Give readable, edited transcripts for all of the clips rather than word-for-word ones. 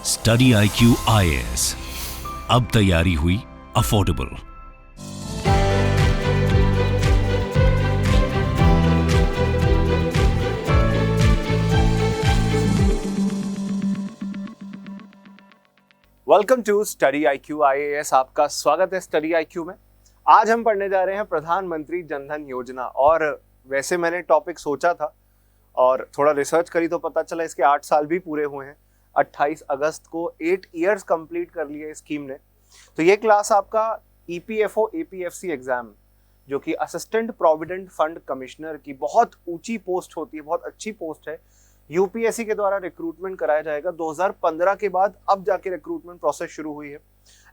Study IQ IAS, अब तैयारी हुई affordable. Welcome to study IQ IAS। आपका स्वागत है स्टडी IQ में। आज हम पढ़ने जा रहे हैं प्रधानमंत्री जनधन योजना। और वैसे मैंने टॉपिक सोचा था और थोड़ा रिसर्च करी तो पता चला इसके 8 साल भी पूरे हुए हैं। 28 अगस्त को 8 इयर्स कंप्लीट कर लिए इस स्कीम ने। तो ये क्लास आपका EPFO APFC एग्जाम, जो कि असिस्टेंट प्रोविडेंट फंड कमिश्नर की बहुत ऊंची पोस्ट होती है, बहुत अच्छी पोस्ट है। UPSC के द्वारा रिक्रूटमेंट कराया जाएगा 2015 के बाद। अब जाके रिक्रूटमेंट प्रोसेस शुरू हुई है।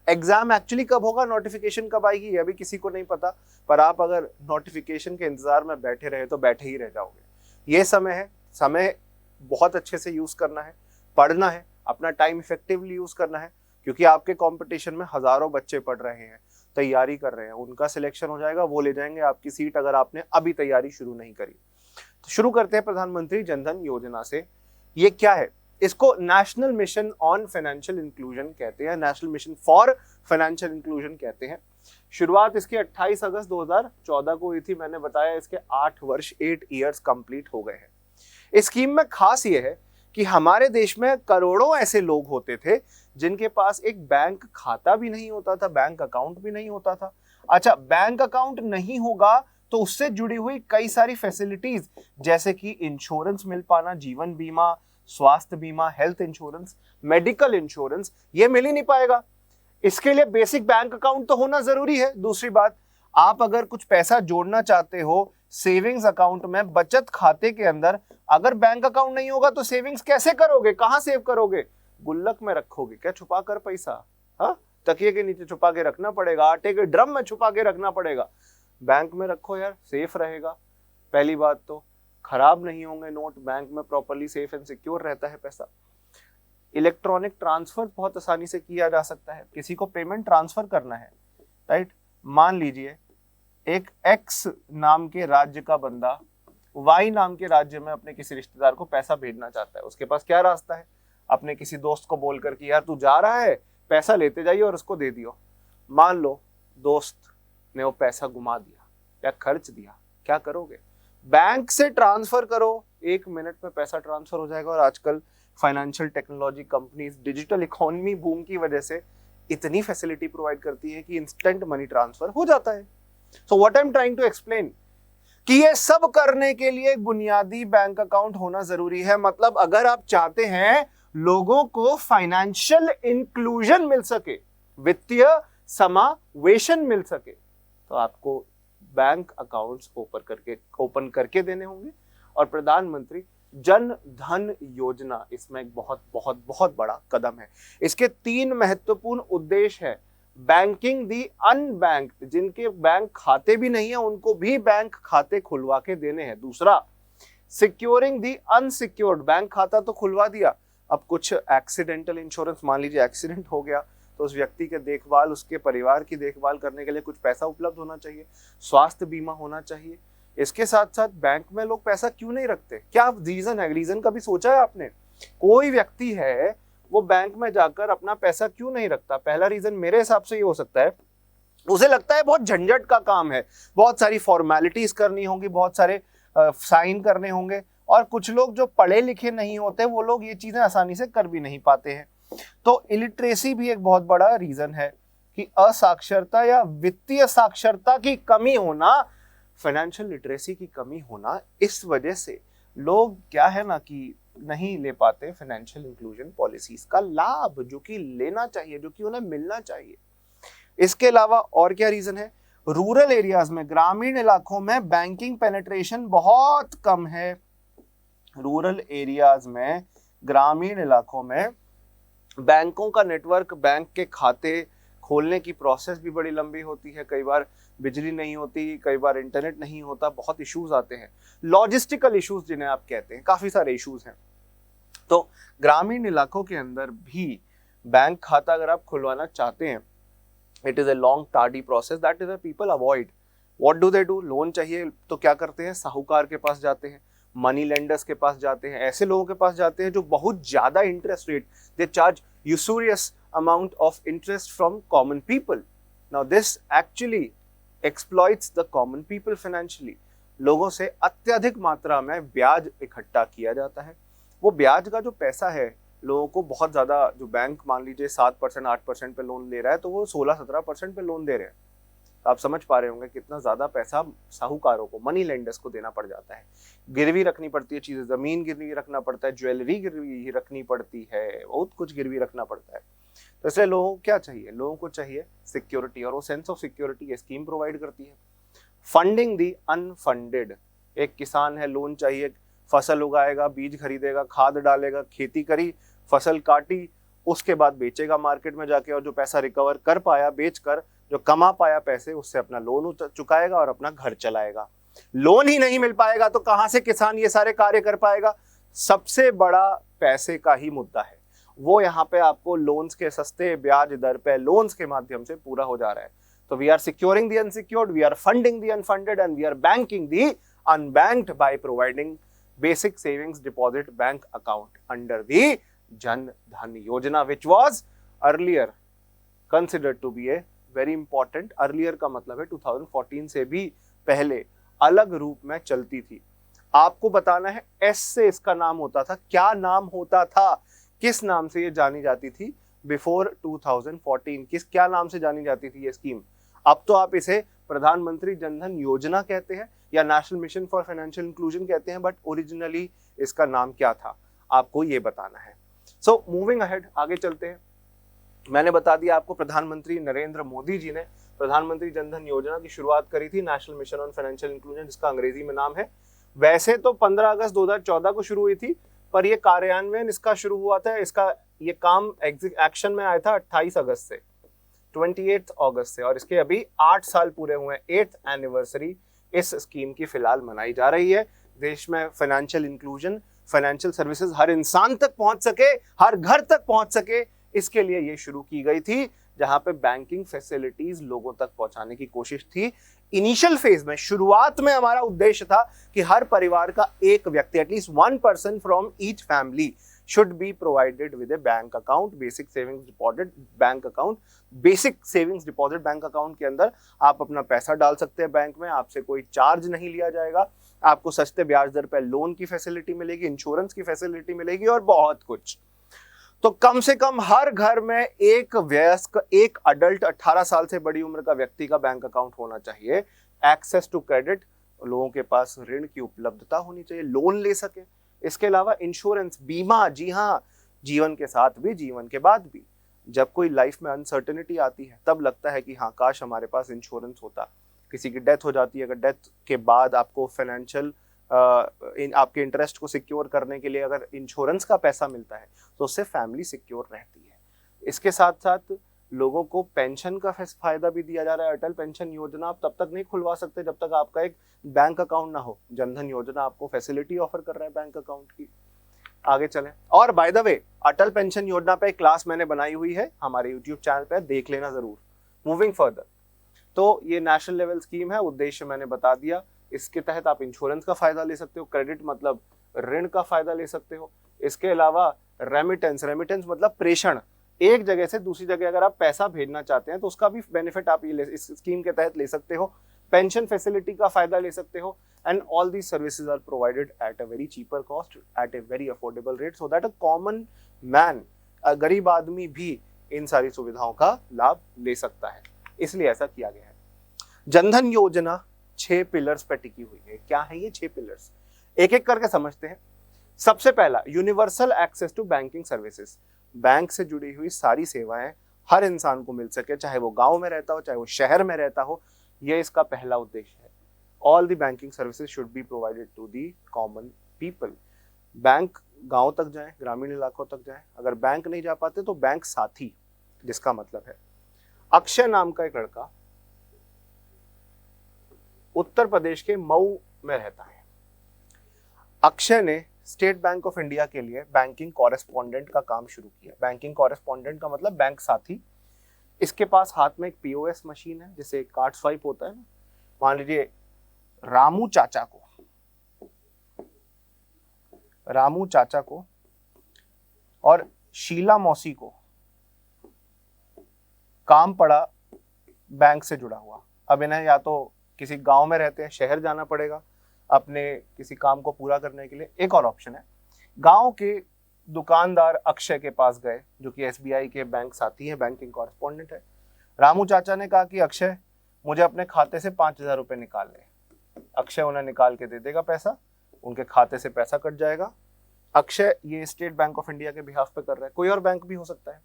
एग्जाम एक्चुअली कब होगा, नोटिफिकेशन कब आएगी, ये अभी किसी को नहीं पता। पर आप अगर नोटिफिकेशन के इंतजार में बैठे रहे तो बैठे ही रह जाओगे। ये समय है, समय बहुत अच्छे से यूज करना है, पढ़ना है, अपना टाइम इफेक्टिवली यूज करना है, क्योंकि आपके कंपटीशन में हजारों बच्चे पढ़ रहे हैं, तैयारी कर रहे हैं। उनका सिलेक्शन हो जाएगा, वो ले जाएंगे आपकी सीट अगर आपने अभी तैयारी शुरू नहीं करी। तो शुरू करते हैं प्रधानमंत्री जनधन योजना से। ये क्या है? इसको national mission on financial inclusion कहते हैं, national mission for financial inclusion कहते हैं। शुरुआत इसकी 28 अगस्त 2014 को हुई थी। मैंने बताया इसके 8 वर्ष 8 इयर्स कंप्लीट हो गए हैं। इस स्कीम में खास ये है कि हमारे देश में करोड़ों ऐसे लोग होते थे जिनके पास एक बैंक खाता भी नहीं होता था, बैंक अकाउंट भी नहीं होता था। अच्छा, बैंक अकाउंट नहीं होगा तो उससे जुड़ी हुई कई सारी फैसिलिटीज, जैसे कि इंश्योरेंस मिल पाना, जीवन बीमा, स्वास्थ्य बीमा, हेल्थ इंश्योरेंस, मेडिकल इंश्योरेंस, ये मिल ही नहीं पाएगा। इसके लिए बेसिक बैंक अकाउंट तो होना जरूरी है। दूसरी बात, आप अगर कुछ पैसा जोड़ना चाहते हो सेविंग्स अकाउंट में, बचत खाते के अंदर, अगर बैंक अकाउंट नहीं होगा तो सेविंग्स कैसे करोगे? कहां सेव करोगे? गुल्लक में रखोगे क्या? छुपा कर पैसा? हाँ, तकिए के नीचे छुपा के रखना पड़ेगा, आटे के ड्रम में छुपा के रखना पड़ेगा। बैंक में रखो यार, सेफ रहेगा। पहली बात तो खराब नहीं होंगे नोट, बैंक में प्रॉपर्ली सेफ एंड सिक्योर रहता है पैसा। इलेक्ट्रॉनिक ट्रांसफर बहुत आसानी से किया जा सकता है। किसी को पेमेंट ट्रांसफर करना है, राइट? मान लीजिए एक X नाम के राज्य का बंदा Y नाम के राज्य में अपने किसी रिश्तेदार को पैसा भेजना चाहता है। उसके पास क्या रास्ता है? अपने किसी दोस्त को बोलकर कि यार तू जा रहा है, पैसा लेते जाइए और उसको दे दियो। मान लो दोस्त ने वो पैसा घुमा दिया या खर्च दिया, क्या करोगे? बैंक से ट्रांसफर करो, 1 मिनट में पैसा ट्रांसफर हो जाएगा। और आजकल financial technology companies digital economy boom की वजह से इतनी फैसिलिटी प्रोवाइड करती है कि इंस्टेंट मनी ट्रांसफर हो जाता है। So what I am trying to explain कि ये सब करने के लिए एक बुनियादी बैंक अकाउंट होना जरूरी है। मतलब अगर आप चाहते हैं लोगों को फाइनेंशियल इंक्लूजन मिल सके, वित्तीय समावेशन मिल सके, तो आपको बैंक अकाउंट्स ओपन करके देने होंगे। और प्रधानमंत्री जन धन योजना इसमें एक बहुत बहुत बहुत बड़ा कदम है। इसके 3 महत्वपूर्ण उद्देश्य है। बैंकिंग दी अनबैंक्ड, जिनके बैंक खाते भी नहीं है उनको भी बैंक खाते खुलवा के देने हैं। दूसरा, सिक्योरिंग दी अनसिक्योर्ड, बैंक खाता तो खुलवा दिया, अब कुछ एक्सीडेंटल इंश्योरेंस, मान लीजिए एक्सीडेंट हो गया तो उस व्यक्ति के देखभाल, उसके परिवार की देखभाल करने के लिए कुछ पैसा उपलब्ध होना चाहिए, स्वास्थ्य बीमा होना चाहिए। इसके साथ साथ बैंक में लोग पैसा क्यों नहीं रखते? क्या रीजन है? रीजन कभी सोचा है आपने? कोई व्यक्ति है वो बैंक में जाकर अपना पैसा क्यों नहीं रखता? पहला रीजन मेरे हिसाब से ये हो सकता है, उसे लगता है बहुत झंझट का काम है, बहुत सारी फॉर्मेलिटीज करनी होंगी, बहुत सारे साइन करने होंगे। और कुछ लोग जो पढ़े लिखे नहीं होते वो लोग ये चीजें आसानी से कर भी नहीं पाते हैं। तो इलिटरेसी भी एक बहुत बड़ा रीजन है कि असाक्षरता या वित्तीय साक्षरता की कमी होना, फाइनेंशियल लिटरेसी की कमी होना, इस वजह से लोग क्या है ना कि नहीं ले पाते फाइनेंशियल इंक्लूजन पॉलिसीज का लाभ, जो कि लेना चाहिए, जो कि उन्हें मिलना चाहिए। इसके अलावा और क्या रीजन है? रूरल एरियाज में, ग्रामीण इलाकों में बैंकिंग पेनिट्रेशन बहुत कम है। रूरल एरियाज में, ग्रामीण इलाकों में बैंकों का नेटवर्क, बैंक के खाते खोलने की प्रोसेस भी बड़ी लंबी होती है। कई बार बिजली नहीं होती, कई बार इंटरनेट नहीं होता, बहुत इश्यूज आते हैं, लॉजिस्टिकल इश्यूज जिन्हें आप कहते हैं, काफी सारे इश्यूज हैं। तो ग्रामीण इलाकों के अंदर भी बैंक खाता अगर आप खुलवाना चाहते हैं, it is a long tardy process that is people avoid. What do they do? Loan चाहिए तो क्या करते हैं? साहूकार के पास जाते हैं, मनी लेंडर्स के पास जाते हैं, ऐसे लोगों के पास जाते हैं जो बहुत ज्यादा interest rate they charge usurious amount of interest from common people. Now this actually exploits the common people financially. लोगों से अत्यधिक मात्रा में ब्याज इकट्ठा किया जाता है। वो ब्याज का जो पैसा है लोगों को बहुत ज़्यादा, जो बैंक मान लीजिए 7% 8% पे लोन ले रहा है तो वो 16-17% पे लोन दे रहे हैं। आप समझ पा रहे होंगे कितना ज़्यादा पैसा साहूकारों को, मनी लेंडर्स को देना पड़ जाता है। गिरवी रखनी पड़ती है चीज़ें, ज़मीन गिरवी रखना पड़ता है, ज्वेलरी गिरवी रखनी पड़ती है, बहुत कुछ गिरवी रखना पड़ता है। तो इसलिए लोगों को क्या चाहिए? लोगों को चाहिए सिक्योरिटी, और वो सेंस ऑफ सिक्योरिटी ये स्कीम प्रोवाइड करती है। फंडिंग दी अनफंडेड, एक किसान है, लोन चाहिए, फसल उगाएगा, बीज खरीदेगा, खाद डालेगा, खेती करी, फसल काटी, उसके बाद बेचेगा मार्केट में जाके, और जो पैसा रिकवर कर पाया बेचकर, जो कमा पाया पैसे, उससे अपना लोन चुकाएगा और अपना घर चलाएगा। लोन ही नहीं मिल पाएगा तो कहां से किसान ये सारे कार्य कर पाएगा? सबसे बड़ा पैसे का ही मुद्दा है, वो यहाँ पे आपको लोन्स के सस्ते ब्याज दर पे लोन्स के माध्यम से पूरा हो जा रहा है। तो we are securing the unsecured, we are funding the unfunded, and we are banking the unbanked by providing basic savings deposit bank account under the Jan Dhan योजना, which was earlier considered to be a very important, earlier का मतलब है 2014 से भी पहले अलग रूप में चलती थी। आपको बताना है एस से इसका नाम होता था, क्या नाम होता था, किस नाम से ये जानी जाती थी बिफोर 2014, क्या नाम से जानी जाती थी ये स्कीम? अब तो आप इसे प्रधानमंत्री जनधन योजना कहते हैं या national mission for financial inclusion कहते हैं, बट ओरिजिनली इसका नाम क्या था आपको ये बताना है। सो मूविंग अहेड, आगे चलते हैं। मैंने बता दिया आपको, प्रधानमंत्री नरेंद्र मोदी जी ने प्रधानमंत्री जनधन योजना की शुरुआत करी थी, national mission on financial inclusion जिसका अंग्रेजी में नाम है। वैसे तो 15 अगस्त 2014 को शुरू हुई थी, पर यह कार्यान्वयन इसका शुरू हुआ था, इसका ये काम एक्शन में आया था 28 अगस्त से, 28 अगस्त से, और इसके अभी 8 साल पूरे हुए हैं। 8th एनिवर्सरी इस स्कीम की फिलहाल मनाई जा रही है। देश में फाइनेंशियल इंक्लूजन, फाइनेंशियल सर्विसेज हर इंसान तक पहुंच सके, हर घर तक पहुंच सके, इसके लिए ये शुरू की गई थी, जहां पे बैंकिंग फैसिलिटीज लोगों तक पहुंचाने की कोशिश थी। इनिशियल फेज में, शुरुआत में हमारा उद्देश्य था कि हर परिवार का एक व्यक्ति, at least 1 person from each family should be provided with a bank account, basic savings deposit bank account। basic savings deposit bank account के अंदर आप अपना पैसा डाल सकते हैं बैंक में, आपसे कोई चार्ज नहीं लिया जाएगा, आपको सस्ते ब्याज दर पर लोन की फैसिलिटी मिलेगी, इंश्योरेंस की फैसिलिटी मिलेगी और बहुत कुछ। तो कम से कम हर घर में एक वयस्क, एक अडल्ट 18 साल से बड़ी उम्र का व्यक्ति का बैंक अकाउंट होना चाहिए। एक्सेस टू क्रेडिट, लोगों के पास ऋण की उपलब्धता होनी चाहिए, लोन ले सके। इसके अलावा इंश्योरेंस, बीमा, जी हाँ, जीवन के साथ भी, जीवन के बाद भी। जब कोई लाइफ में अनसर्टेनिटी आती है तब लगता है कि हाँ, काश हमारे पास इंश्योरेंस होता। किसी की डेथ हो जाती है, अगर डेथ के बाद आपको फाइनेंशियल आपके इंटरेस्ट को सिक्योर करने के लिए अगर इंश्योरेंस का पैसा मिलता है तो उससे फैमिली सिक्योर रहती है। इसके साथ साथ लोगों को पेंशन का फायदा भी दिया जा रहा है। अटल पेंशन योजना आप तब तक नहीं खुलवा सकते जब तक आपका एक बैंक अकाउंट ना हो। जनधन योजना आपको फैसिलिटी ऑफर कर रहा है बैंक अकाउंट की। आगे चलें। और by the way, Atal pension योजना पे एक क्लास मैंने बनाई हुई है हमारे यूट्यूब चैनल पे, देख लेना जरूर। मूविंग फर्दर, तो ये नेशनल लेवल स्कीम है, उद्देश्य मैंने बता दिया। इसके तहत आप इंश्योरेंस का फायदा ले सकते हो, क्रेडिट मतलब ऋण का फायदा ले सकते हो। इसके अलावा रेमिटेंस, रेमिटेंस मतलब प्रेषण, एक जगह से दूसरी जगह अगर आप पैसा भेजना चाहते हैं तो उसका भी बेनिफिट आप ये इस स्कीम के तहत ले सकते हो। पेंशन फैसिलिटी का फायदा ले सकते हो। And all these services are provided at a very cheaper cost, at a very affordable rate, so that a common man, गरीब आदमी भी इन सारी सुविधाओं का लाभ ले सकता है। इसलिए ऐसा किया गया है। जनधन योजना 6 पिलर्स पर टिकी हुई है। क्या है ये 6 पिलर्स? एक एक करके समझते हैं। सबसे पहला, universal access to banking services. Bank से जुड़ी हुई सारी सेवाएं हर इंसान को मिल सके, चाहे वो गांव में रहता हो, चाहे वो शहर में रहता हो। ये इसका पहला उद्देश्य है। All the banking services should be provided to the common people. Bank गांव तक जाए, ग्रामीण इलाकों तक जाए। अगर बैंक नहीं जा पाते तो बैंक साथी, जिसका मतलब है अक्षय नाम का एक लड़का उत्तर प्रदेश के मऊ में रहता है। अक्षय ने स्टेट बैंक ऑफ इंडिया के लिए बैंकिंग कॉरेस्पॉन्डेंट का काम शुरू किया। बैंकिंग कॉरेस्पॉन्डेंट का मतलब बैंक साथी। इसके पास हाथ में एक पीओएस मशीन है, जैसे कार्ड स्वाइप होता है ना। मान लीजिए रामू चाचा को और शीला मौसी को काम पड़ा बैंक से जुड़ा हुआ, अब इन्हें या तो किसी गांव में रहते हैं, शहर जाना पड़ेगा अपने किसी काम को पूरा करने के लिए। एक और ऑप्शन है, गांव के दुकानदार अक्षय के पास गए, जो कि एसबीआई के बैंक साथी हैं, बैंकिंग कॉरेस्पॉन्डेंट है। रामू चाचा ने कहा कि अक्षय मुझे अपने खाते से 5,000 रुपये निकाल ले। अक्षय उन्हें निकाल के दे देगा पैसा, उनके खाते से पैसा कट जाएगा। अक्षय ये स्टेट बैंक ऑफ इंडिया के बिहाफ पे कर रहा है, कोई और बैंक भी हो सकता है।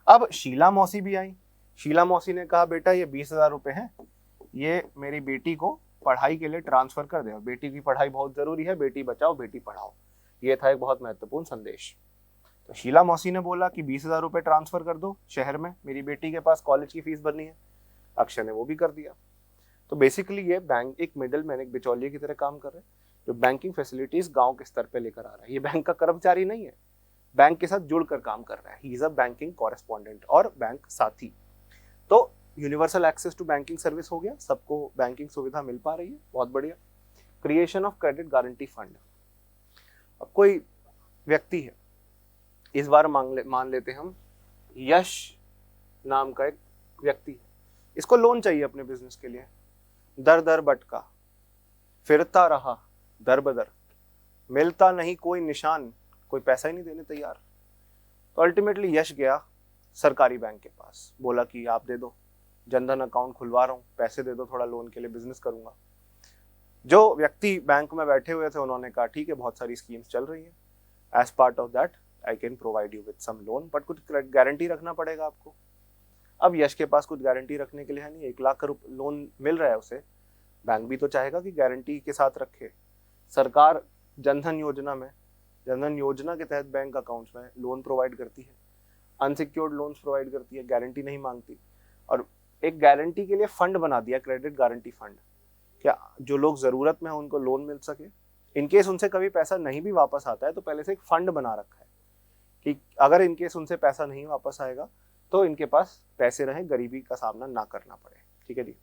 अब शीला मौसी भी आई। शीला मौसी ने कहा बेटा ये 20,000 रुपये हैं, ये मेरी बेटी को पढ़ाई के लिए ट्रांसफर कर दे, बेटी की पढ़ाई बहुत जरूरी है, बेटी बचाओ बेटी पढ़ाओ। ये था एक बहुत महत्वपूर्ण संदेश। तो शीला मौसी ने बोला कि 20,000 रुपये ट्रांसफर कर दो शहर में, मेरी बेटी के पास कॉलेज की फीस भरनी है। अक्षय ने वो भी कर दिया। तो बेसिकली ये बैंक एक मिडल मैन, एक बिचौलिए की तरह काम कर रहे हैं, जो बैंकिंग फैसिलिटीज गांव के स्तर पे लेकर आ रहा है। ये बैंक का कर्मचारी नहीं है, बैंक के साथ जुड़कर काम कर रहा है। He is a banking correspondent और बैंक साथी। तो universal access to banking service हो गया, सबको बैंकिंग सुविधा मिल पा रही है, बहुत बढ़िया। Creation of credit guarantee fund. अब कोई व्यक्ति है, इस बार मान लेते हम यश नाम का एक व्यक्ति है, इसको लोन चाहिए अपने बिजनेस के लिए। दर दर भटका, फिरता रहा दर बदर, मिलता नहीं कोई निशान, कोई पैसा ही नहीं देने तैयार। तो अल्टीमेटली यश गया सरकारी बैंक के पास, बोला कि आप दे दो, जनधन अकाउंट खुलवा रहा हूँ, पैसे दे दो थोड़ा लोन के लिए, बिजनेस करूंगा। जो व्यक्ति बैंक में बैठे हुए थे उन्होंने कहा ठीक है, बहुत सारी स्कीम्स चल रही हैं, as part of that I can provide you with some loan, but कुछ गारंटी रखना पड़ेगा आपको। अब यश के पास कुछ गारंटी रखने के लिए है नहीं, 1 लाख का लोन मिल रहा है उसे, बैंक भी तो चाहेगा कि गारंटी के साथ रखे। सरकार जनधन योजना में, जनधन योजना के तहत बैंक अकाउंट्स में लोन प्रोवाइड करती है, अनसिक्योर्ड लोन्स प्रोवाइड करती है, गारंटी नहीं मांगती। और एक गारंटी के लिए फंड बना दिया, क्रेडिट गारंटी फंड, क्या जो लोग जरूरत में हैं उनको लोन मिल सके। इनकेस उनसे कभी पैसा नहीं भी वापस आता है तो पहले से एक फंड बना रखा है कि अगर इनकेस उनसे पैसा नहीं वापस आएगा तो इनके पास पैसे रहे, गरीबी का सामना ना करना पड़े। ठीक है जी।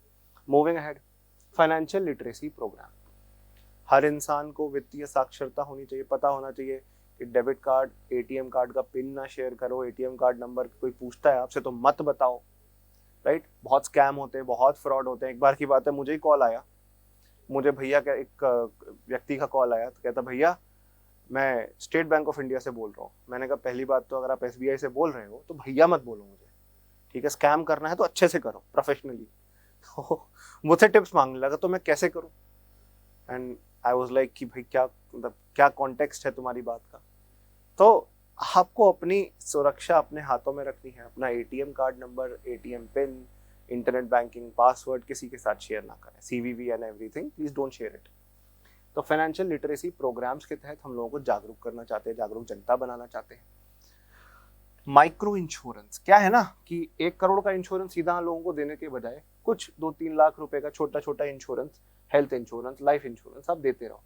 Moving ahead, financial literacy programme. हर इंसान को वित्तीय साक्षरता होनी चाहिए, पता होना चाहिए कि डेबिट कार्ड, एटीएम कार्ड का पिन ना शेयर करो, एटीएम कार्ड नंबर कोई पूछता है आपसे तो मत बताओ, राइट। बहुत स्कैम होते हैं, बहुत फ्रॉड होते हैं। एक बार की बात है, मुझे ही कॉल आया, मुझे भैया का एक व्यक्ति का कॉल आया, तो कहता भैया मैं स्टेट बैंक ऑफ इंडिया से बोल रहा हूँ। मैंने कहा पहली बात तो अगर आप एसबीआई से बोल रहे हो तो भैया मत बोलो मुझे, ठीक है, स्कैम करना है तो अच्छे से करो, प्रोफेशनली। तो मुझसे टिप्स मांगने लगा, तो मैं कैसे करूँ, एंड आई वाज लाइक कि भाई क्या मतलब क्या कॉन्टेक्स्ट है तुम्हारी बात का। तो आपको अपनी सुरक्षा अपने हाथों में रखनी है, अपना ATM card number, ATM pin, internet banking password किसी के साथ शेयर ना करें, CVV and everything, please don't share it. तो फाइनेंशियल लिटरेसी प्रोग्राम्स के तहत हम लोगों को जागरूक करना चाहते हैं, जागरूक जनता बनाना चाहते हैं। माइक्रो इंश्योरेंस क्या है ना कि 1 करोड़ का इंश्योरेंस सीधा लोगों को देने के बजाय कुछ 2-3 लाख रुपए का छोटा छोटा insurance, health insurance, life insurance आप देते रहो,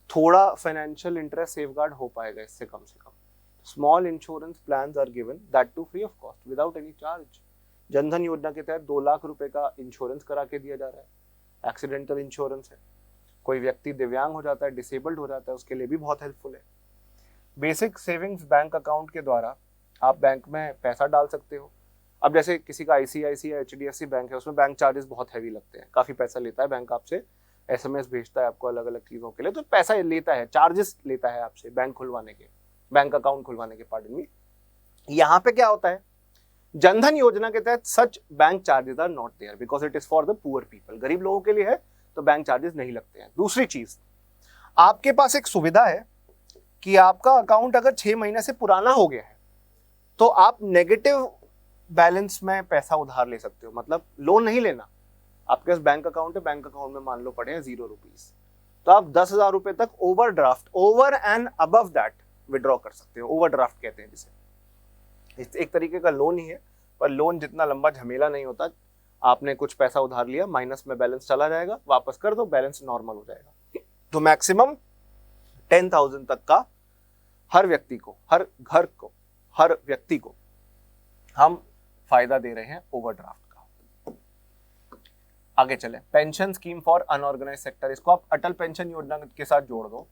थोड़ा फाइनेंशियल इंटरेस्ट सेफगार्ड हो पाएगा इससे कम से कम। Small insurance plans are given, that too free of cost, without any charge. Jandhan Yojana के तहत 2 लाख रुपए का इंश्योरेंस करा के दिया जा रहा है। एक्सीडेंटल इंश्योरेंस है, कोई व्यक्ति दिव्यांग हो जाता है, डिसेबल्ड हो जाता है, उसके लिए भी बहुत हेल्पफुल है। बेसिक सेविंग्स बैंक अकाउंट के द्वारा आप बैंक में पैसा डाल सकते हो। अब जैसे किसी का आईसीआईसीआई, एचडीएफसी बैंक है, उसमें बैंक चार्जेस बहुत हैवी लगते हैं, काफी पैसा लेता है बैंक आपसे, एसएमएस भेजता है आपको अलग अलग चीजों के लिए, तो पैसा लेता है, चार्जेस लेता है आपसे बैंक खुलवाने के, बैंक अकाउंट खुलवाने के, पार्डन में। यहाँ पे क्या होता है, जनधन योजना के तहत such bank charges are not there because it is for the poor people, गरीब लोगों के लिए है तो बैंक चार्जेस नहीं लगते हैं। दूसरी चीज, आपके पास एक सुविधा है कि आपका अकाउंट अगर 6 महीने से पुराना हो गया है तो आप नेगेटिव बैलेंस में पैसा उधार ले सकते हो, मतलब लोन नहीं लेना। आपके पास बैंक अकाउंट है, बैंक अकाउंट में मान लो पड़े हैं 0 रुपीज, तो आप 10,000 रुपए तक overdraft, over and above that withdraw कर सकते हो। ओवरड्राफ्ट कहते हैं जिसे, एक तरीके का लोन ही है, पर लोन जितना लंबा झमेला नहीं होता। आपने कुछ पैसा उधार लिया, माइनस में बैलेंस चला जाएगा, वापस कर दो, बैलेंस नॉर्मल हो जाएगा। तो मैक्सिमम 10,000 तक का हर व्यक्ति को, हर घर को, हर व्यक्ति को हम फायदा दे रहे हैं ओवरड्राफ्ट का। आगे चले, pension scheme for unorganised sector, इसको आप अटल पेंशन योजना के साथ जोड़ दो।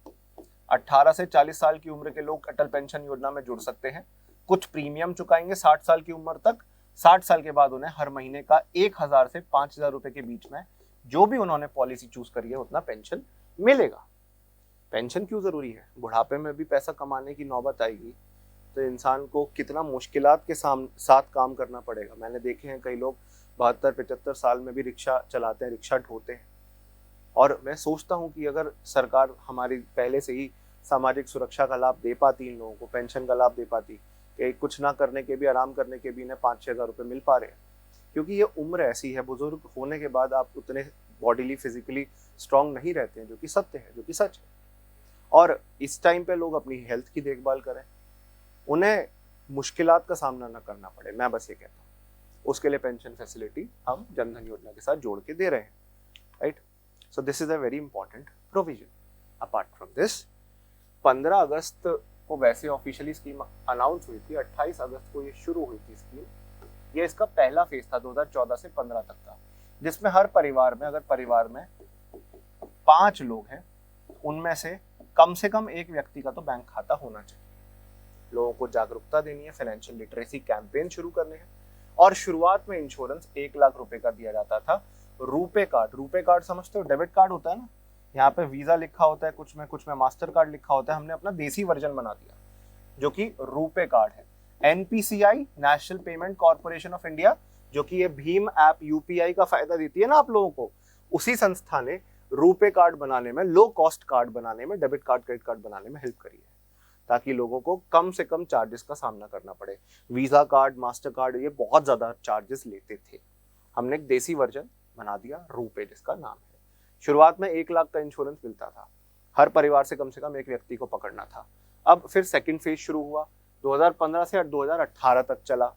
18 से 40 साल की उम्र के लोग अटल पेंशन योजना में जुड़ सकते हैं। कुछ प्रीमियम चुकाएंगे 60 साल की उम्र तक, 60 साल के बाद उन्हें हर महीने का 1000 से 5000 रुपए के बीच में जो भी उन्होंने पॉलिसी चूज करी है उतना पेंशन मिलेगा। पेंशन क्यों जरूरी है? बुढ़ापे में भी पैसा कमाने की नौबत आएगी तो इंसान को कितना मुश्किलात के साथ काम करना पड़ेगा। मैंने देखे हैं कई लोग 72-75 साल में भी रिक्शा चलाते हैं, रिक्शा ढोते हैं। और मैं सोचता हूँ कि अगर सरकार हमारी पहले से ही सामाजिक सुरक्षा का लाभ दे पाती, इन लोगों को पेंशन का लाभ दे पाती कि कुछ ना करने के भी, आराम करने के भी इन्हें 5-6 हज़ार रुपये मिल पा रहे हैं। क्योंकि ये उम्र ऐसी है, बुजुर्ग होने के बाद आप उतने बॉडीली फिजिकली स्ट्रांग नहीं रहते हैं, जो कि सत्य है, जो कि सच है। और इस टाइम पे लोग अपनी हेल्थ की देखभाल करें, उन्हें मुश्किलात का सामना ना करना पड़े। मैं बस ये कहता हूँ उसके लिए पेंशन फैसिलिटी हम जनधन योजना के साथ जोड़ के दे रहे हैं, right. So this is a very important provision. Apart from this 15 अगस्त को वैसे ऑफिशियली स्कीम अनाउंस हुई थी, 28 अगस्त को ये शुरू हुई थी स्कीम। ये इसका पहला फेज था 2014 से 15 तक था, जिसमें हर परिवार में, अगर परिवार में 5 लोग हैं, उनमें से कम एक व्यक्ति का तो बैंक खाता होना चाहिए। लोगों को जागरूकता देनी है, फाइनेंशियल लिटरेसी कैंपेन शुरू करने हैं। और शुरुआत में इंश्योरेंस 1 लाख रुपए का दिया जाता था। रूपे कार्ड समझते हो? डेबिट कार्ड होता है ना, यहाँ पे वीजा लिखा होता है, कुछ में मास्टर कार्ड लिखा होता है। हमने अपना देसी वर्जन बना दिया जो कि रूपे कार्ड है। NPCI, national payment corporation of India, जो कि ये भीम ऐप यूपीआई का फायदा देती है ना आप लोगों को, उसी संस्था ने रूपे कार्ड बनाने में, लो कॉस्ट कार्ड बनाने में, डेबिट कार्ड, क्रेडिट कार्ड बनाने में हेल्प करी है, ताकि लोगों को कम से कम चार्जेस का सामना करना पड़े। वीजा कार्ड, मास्टर कार्ड, ये बहुत ज्यादा चार्जेस लेते थे। हमने एक देसी वर्जन बना दिया, रूपे जिसका नाम है। शुरुआत में 1 लाख का इंश्योरेंस मिलता था, हर परिवार से कम एक व्यक्ति को पकड़ना था। अब फिर सेकंड फेज शुरू हुआ, 2015 से 2018 तक चला।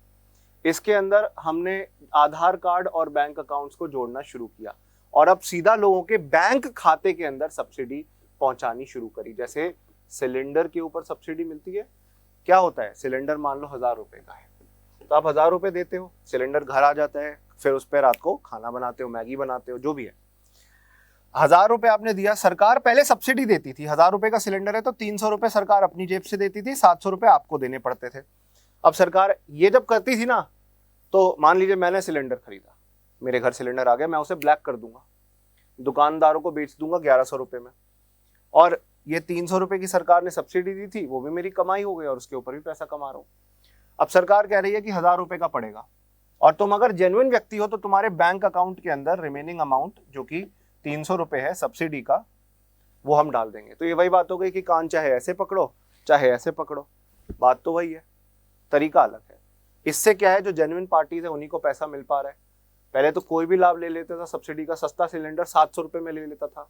इसके अंदर हमने आधार कार्ड और बैंक अकाउंट्स को जोड़ना शुरू किया और अब सीधा लोगों के बैंक खाते के अंदर सब्सिडी पहुंचानी शुरू करी। जैसे सिलेंडर के ऊपर सब्सिडी मिलती है, क्या होता है, सिलेंडर मान लो 1000 रुपए का है, तो आप 1000 रुपए देते हो, सिलेंडर घर आ जाता है, फिर उस पर रात को खाना बनाते हो, मैगी बनाते हो, जो भी है। 1000 रुपए आपने दिया, सरकार पहले सब्सिडी देती थी। 1000 रुपए का सिलेंडर है तो 300 रुपए सरकार अपनी जेब से देती थी, 700 रुपए आपको देने पड़ते थे। अब सरकार ये जब करती थी ना, तो मान लीजिए मैंने सिलेंडर खरीदा, मेरे घर सिलेंडर आ गया, मैं उसे ब्लैक कर दूंगा, दुकानदारों को बेच दूंगा 1100 रुपए में, और ये 300 रुपए की सरकार ने सब्सिडी दी थी, वो भी मेरी कमाई हो गई और उसके ऊपर भी पैसा कमा रहा हूँ। अब सरकार कह रही है कि 1000 रुपए का पड़ेगा, और तुम अगर जेन्युइन व्यक्ति हो तो तुम्हारे बैंक अकाउंट के अंदर रिमेनिंग अमाउंट जो कि 300 रुपए है सब्सिडी का, वो हम डाल देंगे। तो ये वही बात हो गई कि कान चाहे ऐसे पकड़ो चाहे ऐसे पकड़ो, बात तो वही है, तरीका अलग है। इससे क्या है, जो जेन्युइन पार्टीज है उन्हीं को पैसा मिल पा रहा है। पहले तो कोई भी लाभ ले लेता था सब्सिडी का, सस्ता सिलेंडर 700 रुपए में ले लेता था।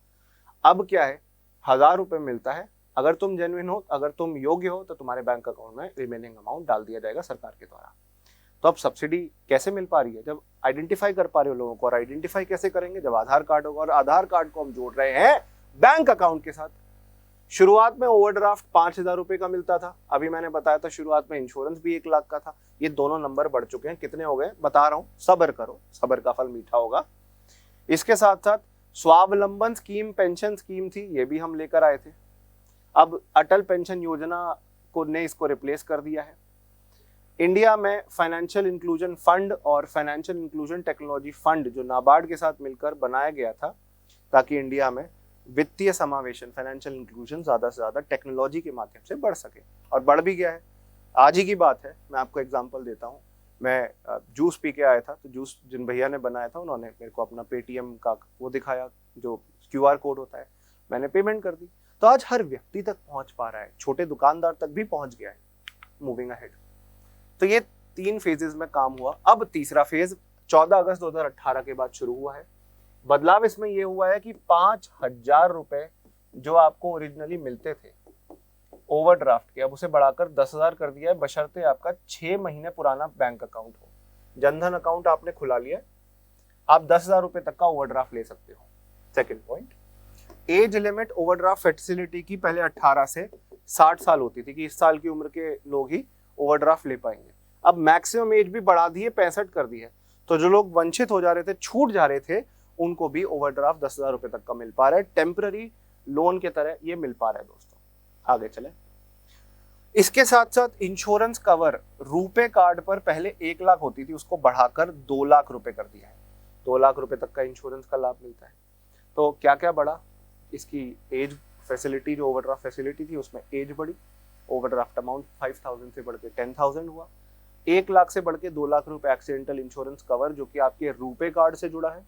अब क्या है, 1000 रुपए मिलता है। अगर तुम जेन्युइन हो, अगर तुम योग्य हो, तो तुम्हारे बैंक अकाउंट में रिमेनिंग अमाउंट डाल दिया जाएगा सरकार के द्वारा। तो अब सब्सिडी कैसे मिल पा रही है, जब आइडेंटिफाई कर पा रहे हो लोगों को। और आइडेंटिफाई कैसे करेंगे, जब आधार कार्ड होगा, और आधार कार्ड को हम जोड़ रहे हैं बैंक अकाउंट के साथ। शुरुआत में ओवरड्राफ्ट 5000 रुपए का मिलता था, अभी मैंने बताया था शुरुआत में इंश्योरेंस भी 1 लाख का था। ये दोनों नंबर बढ़ चुके हैं, कितने हो गए बता रहा हूं, सब्र करो, सब्र का फल मीठा होगा। इसके साथ साथ स्वावलंबन स्कीम, पेंशन स्कीम थी, ये भी हम लेकर आए थे। अब अटल पेंशन योजना को ने इसको रिप्लेस कर दिया है। इंडिया में फाइनेंशियल इंक्लूजन फंड और फाइनेंशियल इंक्लूजन टेक्नोलॉजी फंड, जो नाबार्ड के साथ मिलकर बनाया गया था, ताकि इंडिया में वित्तीय समावेशन, फाइनेंशियल इंक्लूजन ज्यादा से ज्यादा टेक्नोलॉजी के माध्यम से बढ़ सके, और बढ़ भी गया है। आज ही की बात है, मैं आपको एग्जांपल देता हूँ। मैं जूस पी के आया था, तो जूस जिन भैया ने बनाया था उन्होंने मेरे को अपना पेटीएम का वो दिखाया, जो QR कोड होता है, मैंने पेमेंट कर दी। तो आज हर व्यक्ति तक पहुंच पा रहा है, छोटे दुकानदार तक भी पहुंच गया है। Moving ahead. तो ये 3 फेजेस में काम हुआ। अब तीसरा फेज 14 अगस्त 2018 के बाद शुरू हुआ है। बदलाव इसमें यह हुआ है कि 5000 रुपए जो आपको ओरिजिनली मिलते थे ओवरड्राफ्ट के, अब उसे बढ़ाकर 10,000 कर दिया है, बशर्ते आपका 6 महीने पुराना बैंक अकाउंट हो। जनधन अकाउंट आपने खुला लिया, आप 10,000 रुपए तक का ओवरड्राफ्ट ले सकते हो। Second point, age limit overdraft facility की पहले 18 से 60 साल होती थी, कि इस साल की उम्र के लोग ही ओवरड्राफ्ट ले पाएंगे। अब मैक्सिमम एज भी बढ़ा दी है, 65 कर दी है। तो जो लोग वंचित हो जा रहे थे, छूट जा रहे थे, उनको भी ओवरड्राफ्ट 10,000 रुपए तक का मिल पा रहा है। टेम्पररी लोन के तरह ये मिल पा रहा है। दोस्तों आगे चले, इसके साथ साथ इंश्योरेंस कवर रुपे कार्ड पर पहले 1 लाख होती थी, उसको बढ़ाकर 2 लाख रुपए कर दिया है। 2 लाख रुपए तक का इंश्योरेंस का लाभ मिलता है। तो क्या क्या बढ़ा, इसकी एज फैसिलिटी, जो ओवरड्राफ्ट फैसिलिटी थी उसमें एज बढ़ी, ओवरड्राफ्ट अमाउंट 5000 से बढ़ के 10,000 हुआ, 1 लाख से बढ़ के 2 लाख रुपए एक्सीडेंटल इंश्योरेंस कवर जो कि आपके रुपे कार्ड से जुड़ा है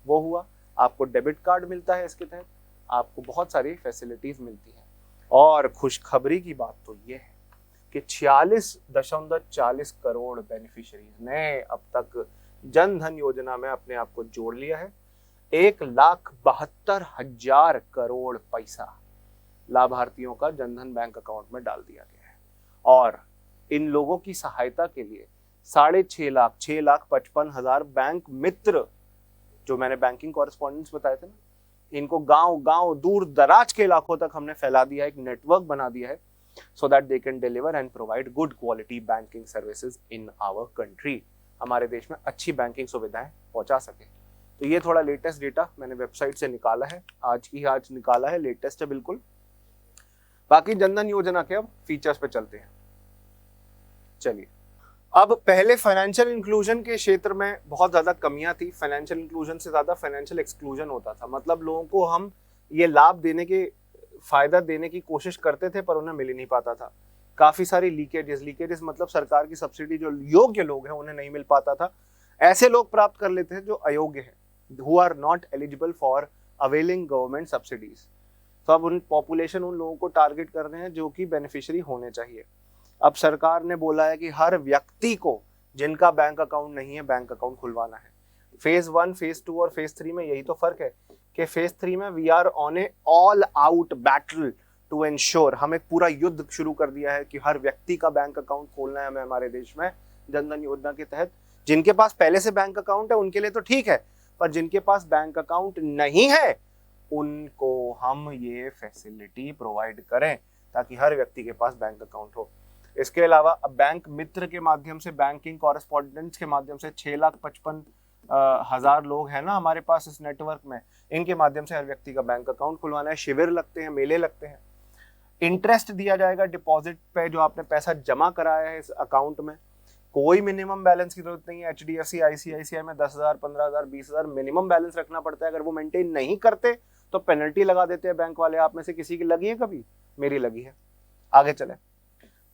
वो हुआ। आपको डेबिट कार्ड मिलता है, इसके तहत आपको बहुत सारी फैसिलिटीज मिलती है। और खुशखबरी की बात तो ये है कि 46.40 करोड़ बेनिफिशियरीज ने अब तक जन धन योजना में अपने आप को जोड़ लिया है। 1,72,000 करोड़ पैसा लाभार्थियों का जनधन बैंक अकाउंट में डाल दिया गया है। और इन लोगों की सहायता के लिए 6,55,000 बैंक मित्र, जो मैंने बैंकिंग कॉरेस्पॉन्डेंट्स बताए थे ना, इनको गांव गांव दूर दराज के इलाकों तक हमने फैला दिया है, एक नेटवर्क बना दिया है, so that they can deliver and provide good quality banking services in our country। हमारे देश में अच्छी बैंकिंग सुविधाएं पहुंचा सके। तो ये थोड़ा लेटेस्ट डेटा मैंने वेबसाइट से निकाला है, आज निकाला है, लेटेस्ट है बिल्कुल। बाकी जनधन योजना के अब फीचर्स पे चलते हैं। चलिए, अब पहले फाइनेंशियल इंक्लूजन के क्षेत्र में बहुत ज्यादा कमियां थी। फाइनेंशियल इंक्लूजन से ज्यादा फाइनेंशियल एक्सक्लूजन होता था, मतलब लोगों को हम ये लाभ देने के, फायदा देने की कोशिश करते थे पर उन्हें मिल ही नहीं पाता था। काफी सारी लीकेजेस मतलब सरकार की सब्सिडी जो योग्य लोग हैं उन्हें नहीं मिल पाता था, ऐसे लोग प्राप्त कर लेते हैं जो अयोग्य हैं, who are not eligible for availing government subsidies। तो अब उन लोगों को टारगेट कर रहे हैं जो कि बेनिफिशियरी होने चाहिए। अब सरकार ने बोला है कि हर व्यक्ति को जिनका बैंक अकाउंट नहीं है बैंक अकाउंट खुलवाना है। फेज 1, फेज 2 और फेज 3 में यही तो फर्क है कि फेज 3 में we are on a all out battle to ensure, हम एक पूरा युद्ध शुरू कर दिया है कि हर व्यक्ति का बैंक अकाउंट खोलना है हमें हमारे देश में जनधन योजना के तहत। जिनके पास पहले से बैंक अकाउंट है उनके लिए तो ठीक है, पर जिनके पास बैंक अकाउंट नहीं है उनको हम ये फैसिलिटी प्रोवाइड करें ताकि हर व्यक्ति के पास बैंक अकाउंट हो। इसके अलावा अब बैंक मित्र के माध्यम से, बैंकिंग कॉरेस्पॉन्डेंट्स के माध्यम से 6,55,000 लोग हैं ना हमारे पास इस नेटवर्क में, इनके माध्यम से हर व्यक्ति का बैंक अकाउंट खुलवाना है। शिविर लगते हैं, मेले लगते हैं, इंटरेस्ट दिया जाएगा डिपॉजिट पे जो आपने पैसा जमा कराया है इस अकाउंट में। कोई मिनिमम बैलेंस की जरूरत नहीं है। HDFC ICICI में 10,000 15,000 20,000 मिनिमम बैलेंस रखना पड़ता है। अगर वो मेंटेन नहीं करते तो पेनल्टी लगा देते हैं बैंक वाले। आप में से किसी की लगी है कभी? मेरी लगी है। आगे चले,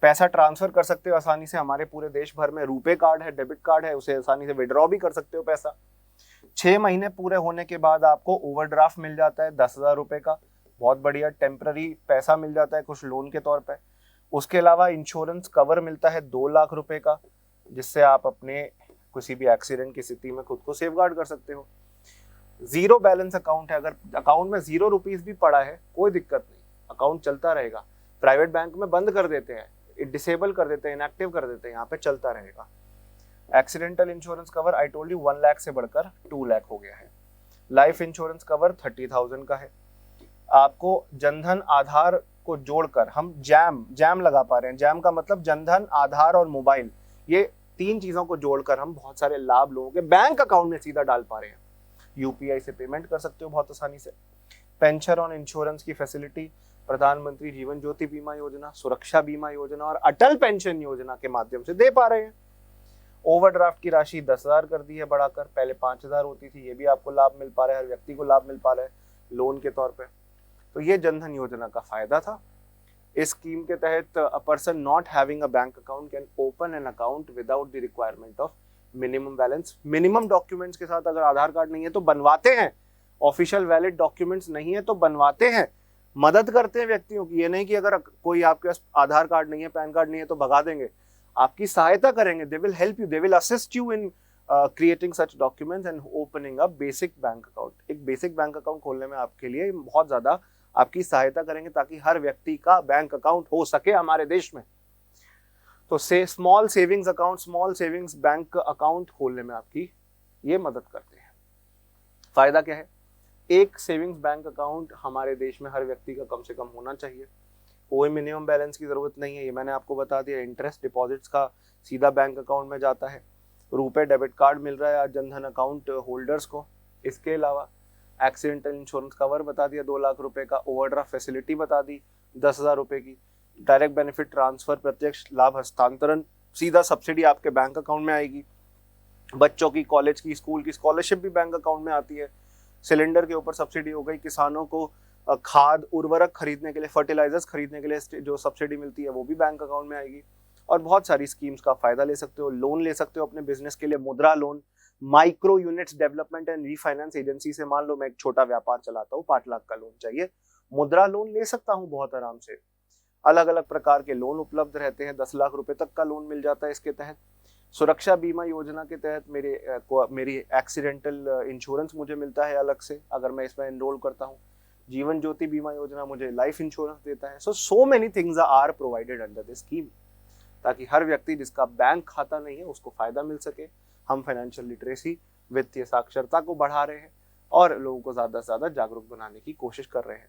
पैसा ट्रांसफर कर सकते हो आसानी से हमारे पूरे देश भर में। रुपे कार्ड है, डेबिट कार्ड है, उसे आसानी से विड्रॉ भी कर सकते हो पैसा। 6 महीने पूरे होने के बाद आपको ओवरड्राफ्ट मिल जाता है 10,000 रुपए का, बहुत बढ़िया टेम्पररी पैसा मिल जाता है कुछ लोन के तौर पे। उसके अलावा इंश्योरेंस कवर मिलता है 2 लाख रुपए का, जिससे आप अपने किसी भी एक्सीडेंट की स्थिति में खुद को सेफगार्ड कर सकते हो। 0 बैलेंस अकाउंट है, अगर अकाउंट में 0 रुपीज भी पड़ा है कोई दिक्कत नहीं, अकाउंट चलता रहेगा। प्राइवेट बैंक में बंद कर देते हैं, डिसेबल कर देते हैं, इनएक्टिव कर देते हैं, यहाँ पे चलता रहेगा। Accidental insurance cover I told you 1 lakh से बढ़कर 2 लाख हो गया है। लाइफ इंश्योरेंस कवर 30,000 का है। आपको जनधन आधार को जोड़कर हम जैम लगा पा रहे हैं। जैम का मतलब जनधन, आधार और मोबाइल, ये 3 चीजों को जोड़कर हम बहुत सारे लाभ लोगों के बैंक अकाउंट में सीधा डाल पा रहे हैं। UPI से पेमेंट कर सकते हो बहुत आसानी से। पेंशन और इंश्योरेंस की फैसिलिटी प्रधानमंत्री जीवन ज्योति बीमा योजना, सुरक्षा बीमा योजना और अटल पेंशन योजना के माध्यम से दे पा रहे हैं। ओवरड्राफ्ट की राशि 10,000 कर दी है बढ़ाकर, पहले 5,000 होती थी, ये भी आपको लाभ मिल पा रहा है, हर व्यक्ति को लाभ मिल पा रहा है लोन के तौर पे। तो ये जनधन योजना का फायदा था। इस स्कीम के तहत a person not having a bank account can open an account without the requirement of minimum balance. Minimum documents के साथ, अगर आधार कार्ड नहीं है तो बनवाते हैं, ऑफिशियल वैलिड डॉक्यूमेंट्स नहीं है तो बनवाते हैं, मदद करते हैं व्यक्तियों की। ये नहीं कि अगर कोई आपके पास आधार कार्ड नहीं है, पैन कार्ड नहीं है तो भगा देंगे, आपकी सहायता करेंगे। They will help you, they will assist you in creating such documents and opening a basic bank account. एक बेसिक बैंक अकाउंट खोलने में आपके लिए बहुत ज्यादा आपकी सहायता करेंगे ताकि हर व्यक्ति का बैंक अकाउंट हो सके हमारे देश में। तो small savings account, small savings bank account खोलने में आपकी ये मदद करते हैं। फायदा क्या है? एक सेविंग्स बैंक अकाउंट हमारे देश में हर व्यक्ति का कम से कम होना चाहिए। कोई मिनिमम बैलेंस की जरूरत नहीं है, ये मैंने आपको बता दिया। इंटरेस्ट डिपॉजिट्स का सीधा बैंक अकाउंट में जाता है। रुपए डेबिट कार्ड मिल रहा है जनधन अकाउंट होल्डर्स को। इसके अलावा एक्सीडेंटल इंश्योरेंस कवर बता दिया 2 लाख रुपए का, ओवरड्राफ्ट फैसिलिटी बता दी 10,000 रुपए की, डायरेक्ट बेनिफिट ट्रांसफर, प्रत्यक्ष लाभ हस्तांतरण, सीधा सब्सिडी आपके बैंक अकाउंट में आएगी। बच्चों की कॉलेज की, स्कूल की स्कॉलरशिप भी बैंक अकाउंट में आती है। सिलेंडर के ऊपर सब्सिडी हो गई। किसानों को खाद उर्वरक खरीदने के लिए, फर्टिलाइजर्स खरीदने के लिए जो सब्सिडी मिलती है वो भी बैंक अकाउंट में आएगी। और बहुत सारी स्कीम्स का फायदा ले सकते हो। लोन ले सकते हो अपने बिजनेस के लिए, मुद्रा loan. Micro units development and refinance agency से, मान लो मैं एक छोटा व्यापार चलाता हूँ, 5 लाख का लोन चाहिए, मुद्रा लोन ले सकता हूँ बहुत आराम से। अलग अलग प्रकार के लोन उपलब्ध रहते हैं, 10 लाख रुपए तक का लोन मिल जाता है इसके तहत। सुरक्षा बीमा योजना के तहत मेरी एक्सीडेंटल इंश्योरेंस मुझे मिलता है अलग से अगर मैं इसमें एनरोल करता हूँ। जीवन ज्योति बीमा योजना मुझे लाइफ इंश्योरेंस देता है। So many things are provided under this scheme, ताकि हर व्यक्ति जिसका बैंक खाता नहीं है उसको फायदा मिल सके। हम फाइनेंशियल लिटरेसी, वित्तीय साक्षरता को बढ़ा रहे हैं और लोगों को ज्यादा से ज्यादा जागरूक बनाने की कोशिश कर रहे हैं।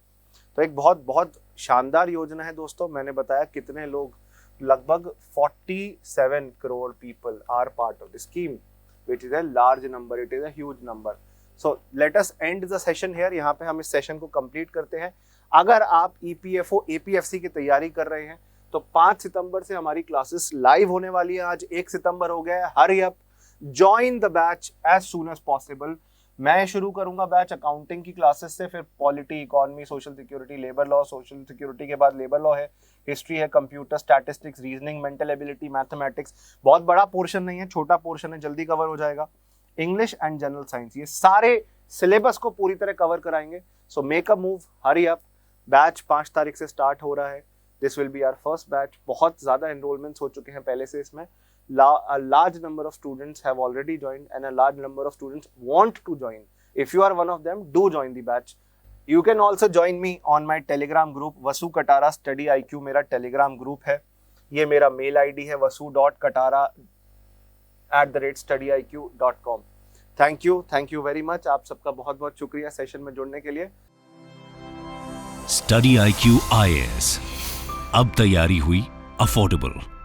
तो एक बहुत बहुत शानदार योजना है दोस्तों। मैंने बताया कितने लोग, लगभग 47 crore people are part of the scheme, which is a large number, it is a huge number. So let us end the session here. यहाँ पे हम इस सेशन को कंप्लीट करते हैं। अगर आप EPFO APFC की तैयारी कर रहे हैं तो 5 सितंबर से हमारी क्लासेस लाइव होने वाली है। आज 1 सितंबर हो गया है। Hurry up, join the batch as soon as possible. मैं शुरू करूंगा बैच अकाउंटिंग की क्लासेस से, फिर polity, economy, social security, labour law, social security के बाद लेबर लॉ है, हिस्ट्री है, computer, statistics, reasoning, mental ability, mathematics. बहुत बड़ा पोर्शन नहीं है, छोटा पोर्शन है, जल्दी कवर हो जाएगा। इंग्लिश एंड जनरल साइंस, ये सारे सिलेबस को पूरी तरह कवर कराएंगे। So make a move, hurry up. Batch 5 तारीख से स्टार्ट हो रहा है। This will be our first batch. बहुत ज्यादा एनरोलमेंट्स हो चुके हैं पहले से इसमें। A large number of students have already joined and a large number of students want to join. If you are one of them, do join the batch. You can also join me on my Telegram group, Vasu Katara Study IQ मेरा Telegram group है। ये मेरा mail ID है vasu.katara@studyiq.com। Thank you very much। आप सबका बहुत बहुत शुक्रिया सेशन में जुड़ने के लिए। स्टडी IQ IAS, अब तैयारी हुई अफोर्डेबल।